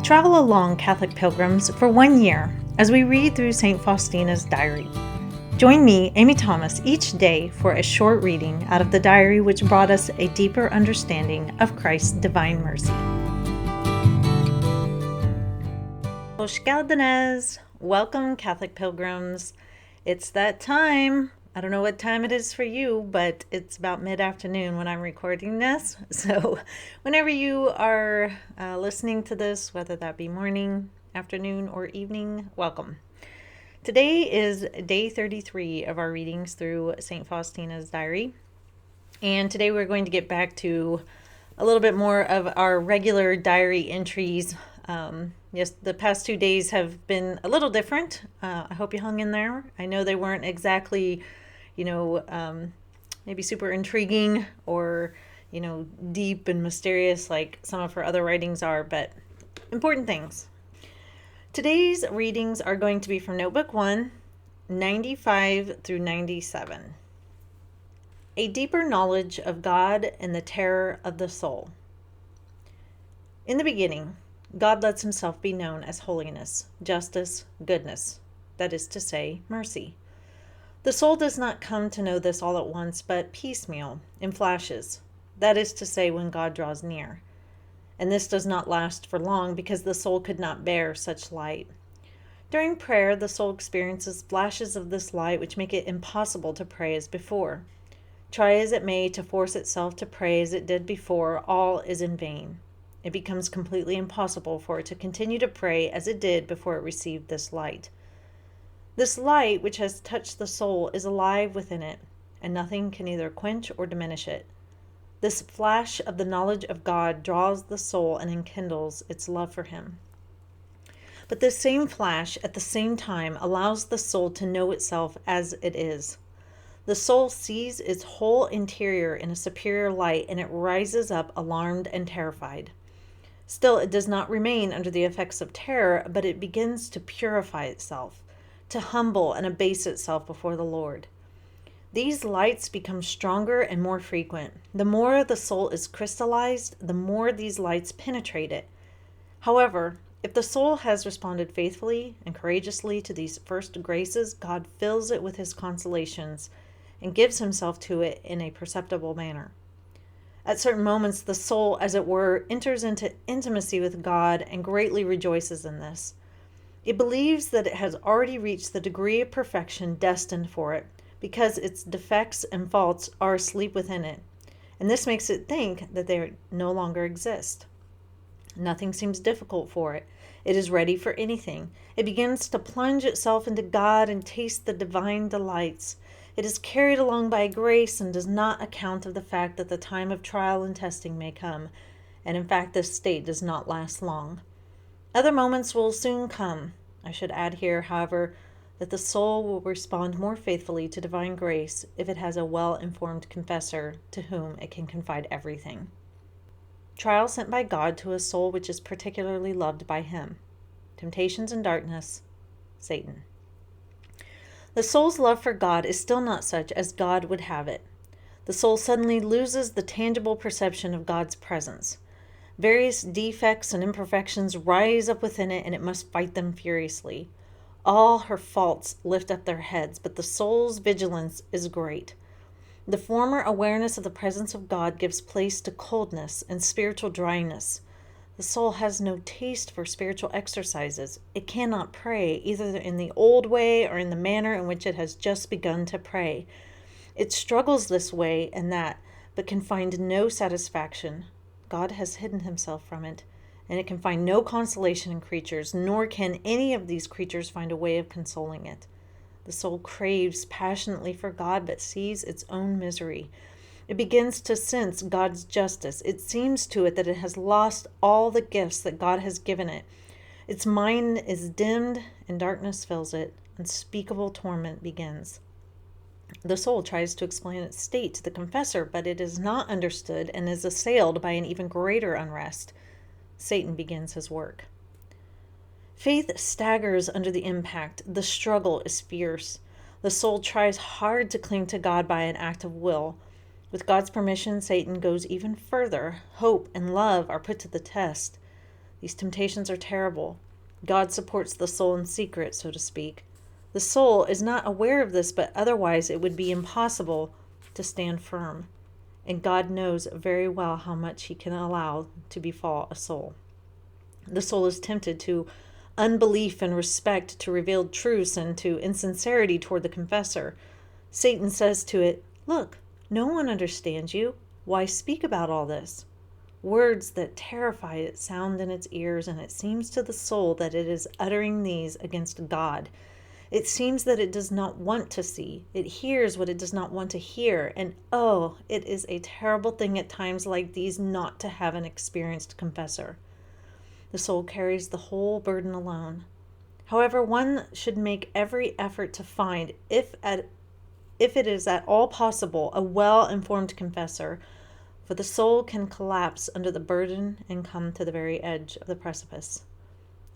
Travel along, Catholic pilgrims, for 1 year as we read through St. Faustina's diary. Join me, Amy Thomas, each day for a short reading out of the diary which brought us a deeper understanding of Christ's divine mercy. Welcome, Catholic pilgrims. It's that time. I don't know what time it is for you, but it's about mid-afternoon when I'm recording this. So whenever you are listening to this, whether that be morning, afternoon, or evening, welcome. Today is day 33 of our readings through St. Faustina's diary. And today we're going to get back to a little bit more of our regular diary entries. Yes, the past 2 days have been a little different. I hope you hung in there. I know they weren't exactly, maybe super intriguing or, deep and mysterious like some of her other writings are, but important things. Today's readings are going to be from Notebook 1, 95 through 97. A deeper knowledge of God and the terror of the soul. In the beginning, God lets himself be known as holiness, justice, goodness, that is to say, mercy. The soul does not come to know this all at once, but piecemeal, in flashes, that is to say, when God draws near. And this does not last for long because the soul could not bear such light. During prayer, the soul experiences flashes of this light which make it impossible to pray as before. Try as it may to force itself to pray as it did before, all is in vain. It becomes completely impossible for it to continue to pray as it did before it received this light. This light which has touched the soul is alive within it, and nothing can either quench or diminish it. This flash of the knowledge of God draws the soul and enkindles its love for him. But this same flash at the same time allows the soul to know itself as it is. The soul sees its whole interior in a superior light, and it rises up alarmed and terrified. Still, it does not remain under the effects of terror, but it begins to purify itself, to humble and abase itself before the Lord. These lights become stronger and more frequent. The more the soul is crystallized, the more these lights penetrate it. However, if the soul has responded faithfully and courageously to these first graces, God fills it with his consolations and gives himself to it in a perceptible manner. At certain moments, the soul, as it were, enters into intimacy with God and greatly rejoices in this. It believes that it has already reached the degree of perfection destined for it, because its defects and faults are asleep within it, and this makes it think that they no longer exist. Nothing seems difficult for it. It is ready for anything. It begins to plunge itself into God and taste the divine delights. It is carried along by grace and does not account of the fact that the time of trial and testing may come, and in fact this state does not last long. Other moments will soon come. I should add here, however, that the soul will respond more faithfully to divine grace if it has a well-informed confessor to whom it can confide everything. Trial sent by God to a soul which is particularly loved by him. Temptations and darkness, Satan. The soul's love for God is still not such as God would have it. The soul suddenly loses the tangible perception of God's presence. Various defects and imperfections rise up within it, and it must fight them furiously. All her faults lift up their heads, but the soul's vigilance is great. The former awareness of the presence of God gives place to coldness and spiritual dryness. The soul has no taste for spiritual exercises. It cannot pray, either in the old way or in the manner in which it has just begun to pray. It struggles this way and that, but can find no satisfaction. God has hidden himself from it, and it can find no consolation in creatures, nor can any of these creatures find a way of consoling it. The soul craves passionately for God, but sees its own misery. It begins to sense God's justice. It seems to it that it has lost all the gifts that God has given it. Its mind is dimmed, and darkness fills it. Unspeakable torment begins. The soul tries to explain its state to the confessor, but it is not understood and is assailed by an even greater unrest. Satan begins his work. Faith staggers under the impact. The struggle is fierce. The soul tries hard to cling to God by an act of will. With God's permission, Satan goes even further. Hope and love are put to the test. These temptations are terrible. God supports the soul in secret, so to speak. The soul is not aware of this, but otherwise it would be impossible to stand firm. And God knows very well how much he can allow to befall a soul. The soul is tempted to unbelief and respect to revealed truths and to insincerity toward the confessor. Satan says to it, "Look, no one understands you. Why speak about all this?" Words that terrify it sound in its ears, and it seems to the soul that it is uttering these against God. It seems that it does not want to see. It hears what it does not want to hear. And oh, it is a terrible thing at times like these not to have an experienced confessor. The soul carries the whole burden alone. However, one should make every effort to find, if it is at all possible, a well-informed confessor, for the soul can collapse under the burden and come to the very edge of the precipice.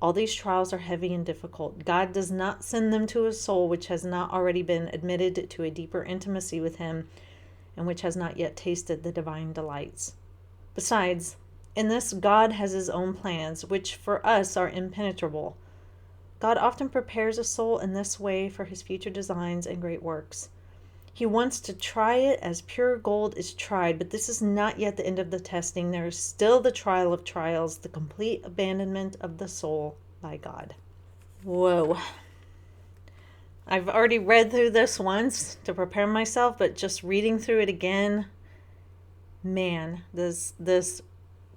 All these trials are heavy and difficult. God does not send them to a soul which has not already been admitted to a deeper intimacy with him and which has not yet tasted the divine delights. Besides, in this, God has his own plans, which for us are impenetrable. God often prepares a soul in this way for his future designs and great works. He wants to try it as pure gold is tried, but this is not yet the end of the testing. There is still the trial of trials, the complete abandonment of the soul by God. Whoa. I've already read through this once to prepare myself, but just reading through it again, man, does this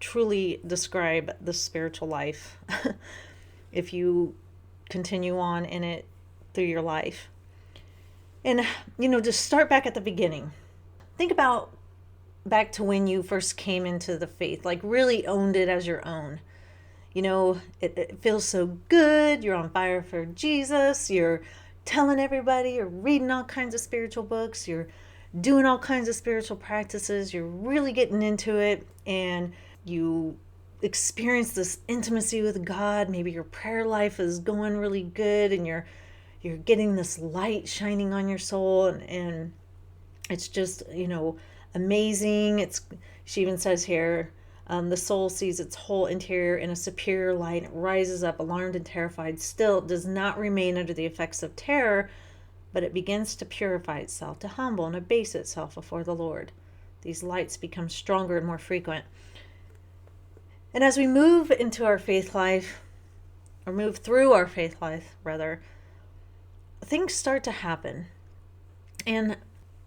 truly describe the spiritual life if you continue on in it through your life. And, just start back at the beginning. Think about back to when you first came into the faith, like really owned it as your own. It feels so good. You're on fire for Jesus. You're telling everybody. You're reading all kinds of spiritual books. You're doing all kinds of spiritual practices. You're really getting into it. And you experience this intimacy with God. Maybe your prayer life is going really good and you're getting this light shining on your soul, and it's just, amazing. She even says here, the soul sees its whole interior in a superior light. It rises up, alarmed and terrified. Still, it does not remain under the effects of terror, but it begins to purify itself, to humble and abase itself before the Lord. These lights become stronger and more frequent. And as we move into our faith life, or move through our faith life, rather, things start to happen. And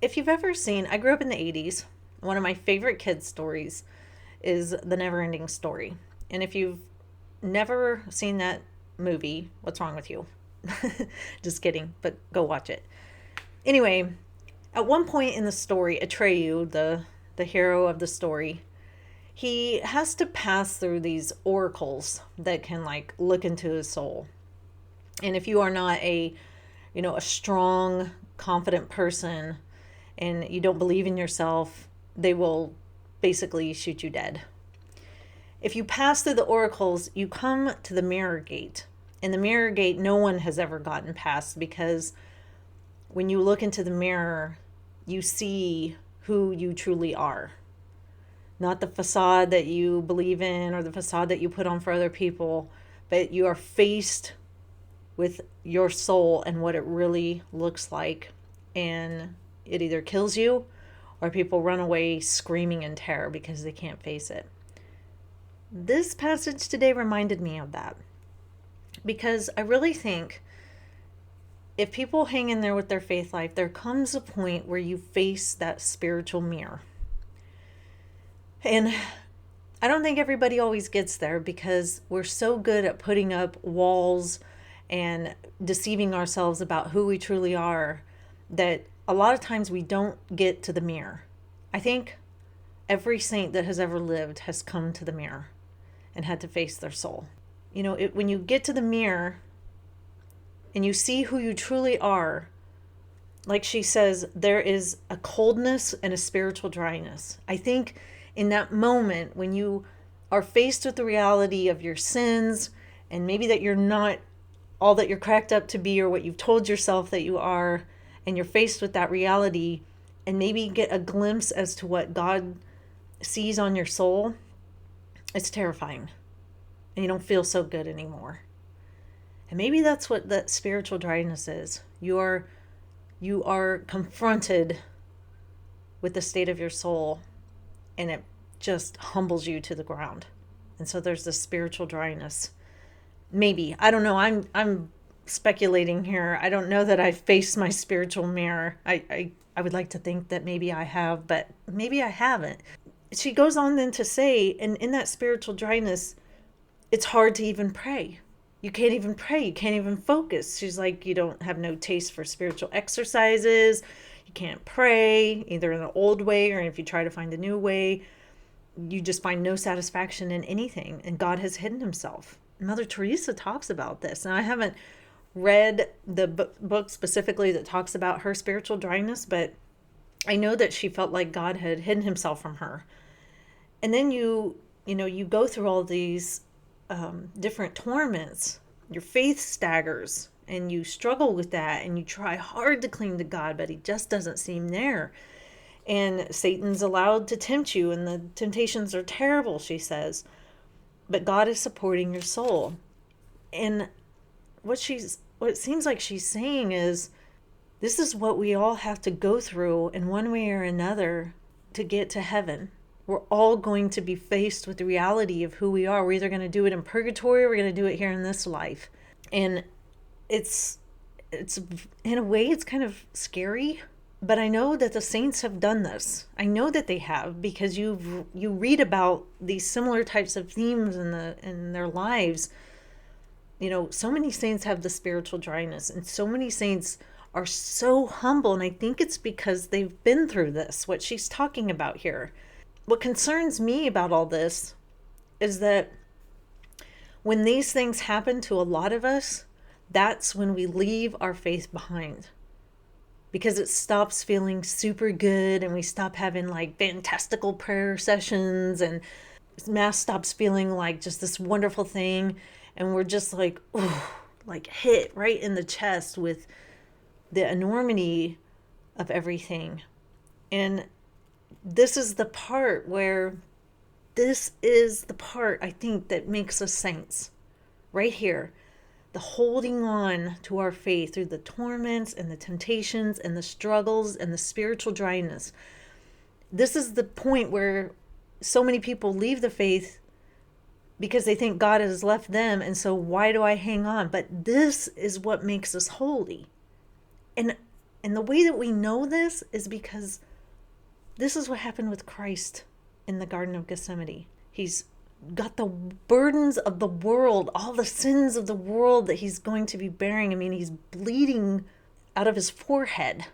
if you've ever seen, I grew up in the 80s. One of my favorite kids' stories is the Neverending Story. And if you've never seen that movie, what's wrong with you? Just kidding, but go watch it. Anyway, at one point in the story, Atreyu, the hero of the story, he has to pass through these oracles that can look into his soul. And if you are not a strong, confident person and you don't believe in yourself, they will basically shoot you dead. If you pass through the oracles, you come to the mirror gate. And the mirror gate, no one has ever gotten past, because when you look into the mirror, you see who you truly are. Not the facade that you believe in or the facade that you put on for other people, but you are faced with your soul and what it really looks like. And it either kills you or people run away screaming in terror because they can't face it. This passage today reminded me of that, because I really think if people hang in there with their faith life, there comes a point where you face that spiritual mirror. And I don't think everybody always gets there, because we're so good at putting up walls and deceiving ourselves about who we truly are that a lot of times we don't get to the mirror. I think every saint that has ever lived has come to the mirror and had to face their soul. When you get to the mirror and you see who you truly are, like she says, there is a coldness and a spiritual dryness. I think in that moment when you are faced with the reality of your sins, and maybe that you're not all that you're cracked up to be or what you've told yourself that you are, and you're faced with that reality, and maybe get a glimpse as to what God sees on your soul, it's terrifying. and you don't feel so good anymore. And maybe that's what that spiritual dryness is. You are confronted with the state of your soul, and it just humbles you to the ground. And so there's this spiritual dryness. Maybe, I don't know. I'm speculating here. I don't know that I've faced my spiritual mirror. I would like to think that maybe I have, but maybe I haven't. She goes on then to say, and in that spiritual dryness, it's hard to even pray. You can't even pray. You can't even focus. She's like, you don't have no taste for spiritual exercises. You can't pray either in the old way, or if you try to find a new way, you just find no satisfaction in anything. And God has hidden himself. Mother Teresa talks about this. Now, I haven't read the book specifically that talks about her spiritual dryness, but I know that she felt like God had hidden himself from her. And then you go through all these different torments. Your faith staggers, and you struggle with that, and you try hard to cling to God, but he just doesn't seem there. And Satan's allowed to tempt you, and the temptations are terrible, she says. But God is supporting your soul. And what it seems like she's saying is, this is what we all have to go through in one way or another to get to heaven. We're all going to be faced with the reality of who we are. We're either going to do it in purgatory, or we're going to do it here in this life. And it's in a way, it's kind of scary. But I know that the saints have done this. I know that they have, because you read about these similar types of themes in their lives. So many saints have the spiritual dryness, and so many saints are so humble. And I think it's because they've been through this, what she's talking about here. What concerns me about all this is that when these things happen to a lot of us, that's when we leave our faith behind. Because it stops feeling super good, and we stop having like fantastical prayer sessions, and Mass stops feeling like just this wonderful thing. And we're just like, ooh, like hit right in the chest with the enormity of everything. And this is the part I think that makes us saints. Right here. The holding on to our faith through the torments and the temptations and the struggles and the spiritual dryness. This is the point where so many people leave the faith because they think God has left them. And so why do I hang on? But this is what makes us holy. And the way that we know this is because this is what happened with Christ in the Garden of Gethsemane. He's got the burdens of the world, all the sins of the world that he's going to be bearing. I mean, he's bleeding out of his forehead.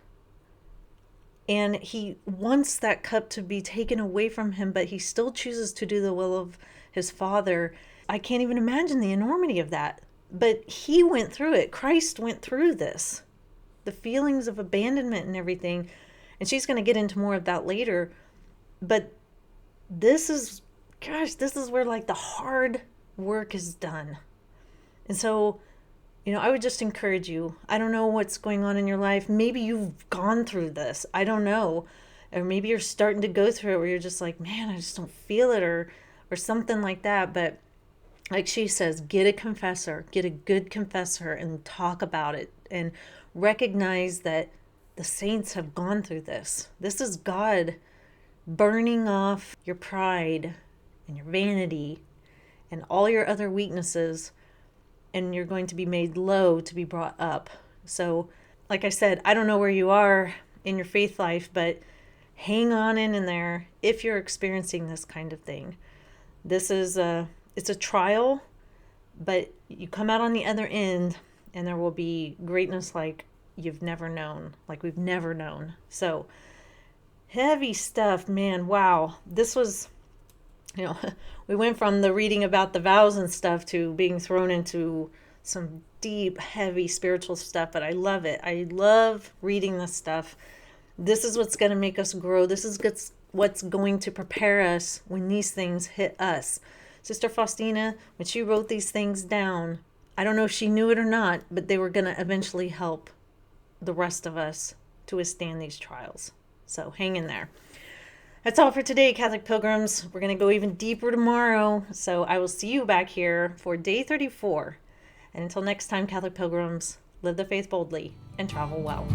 And he wants that cup to be taken away from him, but he still chooses to do the will of his Father. I can't even imagine the enormity of that. But he went through it. Christ went through this. The feelings of abandonment and everything. And she's going to get into more of that later. But this is where like the hard work is done. And so, I would just encourage you. I don't know what's going on in your life. Maybe you've gone through this. I don't know. Or maybe you're starting to go through it where you're just like, man, I just don't feel it, or something like that. But like she says, get a confessor, get a good confessor, and talk about it, and recognize that the saints have gone through this. This is God burning off your pride and your vanity and all your other weaknesses, and you're going to be made low to be brought up. So, like I said, I don't know where you are in your faith life, but hang on in there if you're experiencing this kind of thing. This is it's a trial, but you come out on the other end, and there will be greatness like you've never known, like we've never known. So, heavy stuff, man. Wow. This was, we went from the reading about the vows and stuff to being thrown into some deep, heavy spiritual stuff, but I love it. I love reading this stuff. This is what's going to make us grow. This is what's going to prepare us when these things hit us. Sister Faustina, when she wrote these things down, I don't know if she knew it or not, but they were going to eventually help the rest of us to withstand these trials. So hang in there. That's all for today, Catholic Pilgrims. We're going to go even deeper tomorrow. So I will see you back here for day 34. And until next time, Catholic Pilgrims, live the faith boldly and travel well.